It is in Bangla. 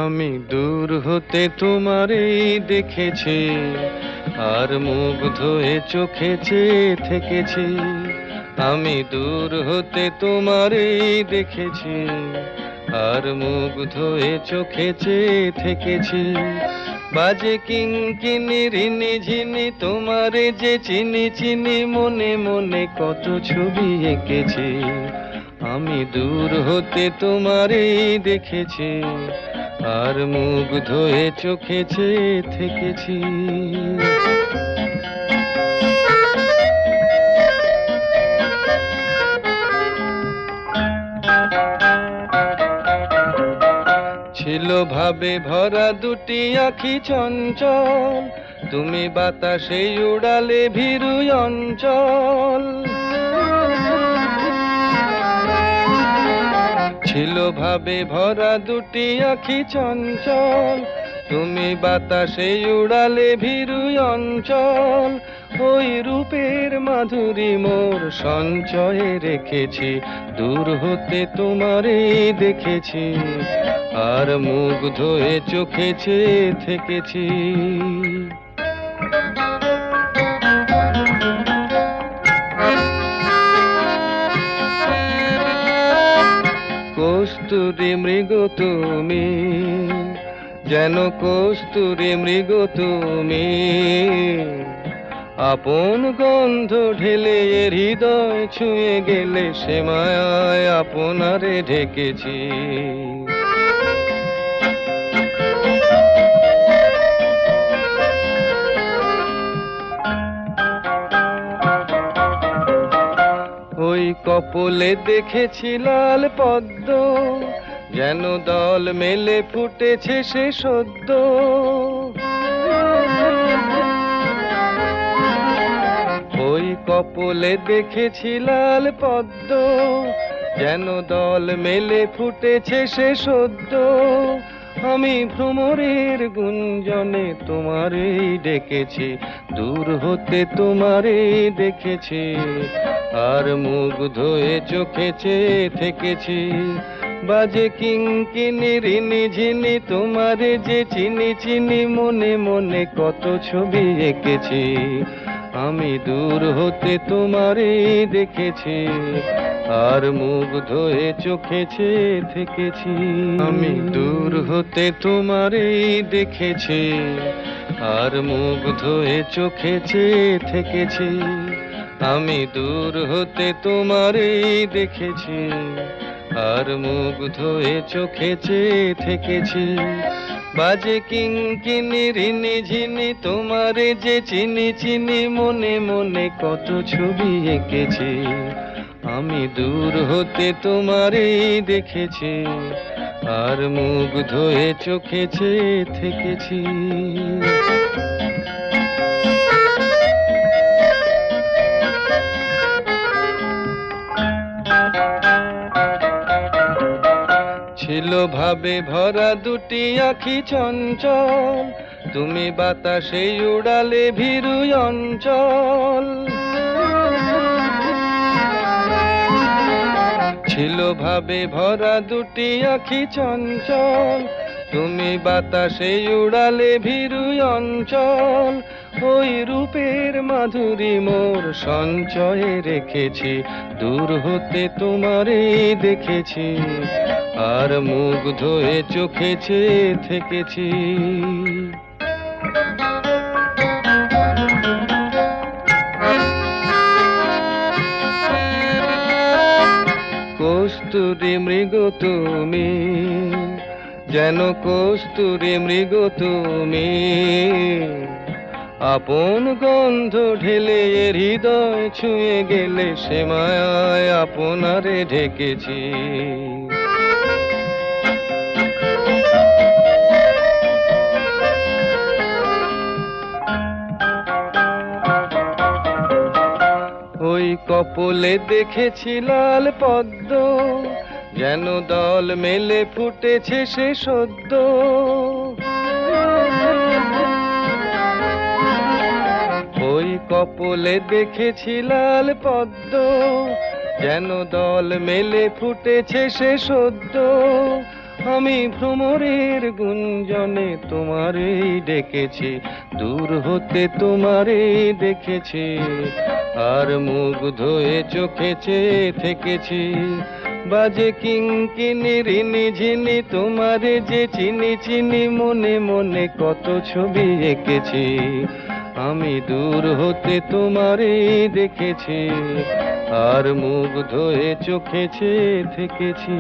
আমি দূর হতে তোমারই দেখেছি, আর মুগ্ধ হয়ে চোখে চেয়ে থেকেছি। আমি দূর হতে তোমারই দেখেছি, আর মুগ্ধ হয়ে চোখে চেয়ে থেকেছি। বাজে কিঙ্কিনি রিনি ঝিনি তোমারে যে চিনি চিনি, মনে মনে কত ছবি এঁকেছি। আমি দূর হতে তোমারই দেখেছি, আর মুগ্ধ হয়ে চোখে চেয়ে থেকেছি। ছিল ভাবে ভরা দুটি আঁখি চঞ্চল, তুমি বাতাসে উড়ালে ভীরু অঞ্চল। ছিল ভাবে ভরা দুটি আঁখি চঞ্চল, তুমি বাতাসে উড়ালে ভীরু অঞ্চল। ওই রূপের মাধুরী মোর সঞ্চয়ে রেখেছি, দূর হতে তোমারে দেখেছি, আর মুগ্ধ হয়ে চোখে চেয়ে থেকেছি। কস্তুরী মৃগ তুমি, যেন কস্তুরী মৃগ তুমি, আপন গন্ধ ঢেলে হৃদয় ছুঁয়ে গেলে, সে মায়ায় আপনারে ঢেকেছি। ওই কপলে দেখেছি লাল পদ্ম, যেন দল মেলে ফুটেছে সে সদ্য। ওই কপলে দেখেছি লাল পদ্ম, যেন দল মেলে ফুটেছে সে সদ্য। আমি ভ্রমরের গুঞ্জনে তোমারেই ডেকেছি, দূর হতে তোমারেই দেখেছি, আর মুগ্ধ হয়ে চোখে চেয়ে থেকেছি। বাজে কিঙ্কিনি রিনি ঝিনি তোমারে যে চিনি চিনি, মনে মনে কত ছবি এঁকেছি। আমি দূর হতে তোমারেই দেখেছি, আর মুগ্ধ হয়ে চোখে চেয়ে থেকেছি। আমি দূর হতে তোমারেই দেখেছি, আর মুগ্ধ হয়ে চোখে চেয়ে থেকেছি। আমি দূর হতে তোমারেই দেখেছি, আর মুগ্ধ হয়ে চোখে চেয়ে থেকেছি। বাজে কিঙ্কিনি রিনি ঝিনি তোমারে যে চিনি চিনি, মনে মনে কত ছবি এঁকেছি। আমি দূর হতে তোমারেই দেখেছি, আর মুগ্ধ হয়ে চোখে চেয়ে থেকেছি। ছিল ভাবে ভরা দুটি আঁখি চঞ্চল, তুমি বাতাসে উড়ালে ভীরু অঞ্চল। ছিল ভাবে ভরা দুটি আঁখি চঞ্চল, তুমি বাতাসে উড়ালে ভীরু অঞ্চল। ওই রূপের মাধুরী মোর সঞ্চয়ে রেখেছি, দূর হতে তোমারেই দেখেছি, আর মুগ্ধ হয়ে চোখে চেয়ে থেকেছি। কস্তুরী মৃগ তুমি, যেন কস্তুরী মৃগ তুমি, আপন গন্ধ ঢেলে হৃদয় ছুঁয়ে গেলে, সে মায়ায় আপনারে ঢেকেছি। ওই কপলে দেখেছি লাল পদ্ম, যেন দল মেলে ফুটেছে সে সদ্য। ওই কপলে দেখেছি লাল পদ্ম, যেন দল মেলে ফুটেছে সে সদ্য। আমি ভ্রমরের গুঞ্জনে তোমারেই ডেকেছি, দূর হতে তোমারেই দেখেছি, আর মুগ্ধ হয়ে চোখে চেয়ে থেকেছি। বাজে কিঙ্কিনি রিনি ঝিনি তোমারে যে চিনি চিনি, মনে মনে কত ছবি এঁকেছি। আমি দূর হতে তোমারেই দেখেছি, আর মুগ্ধ হয়ে চোখে চেয়ে থেকেছি।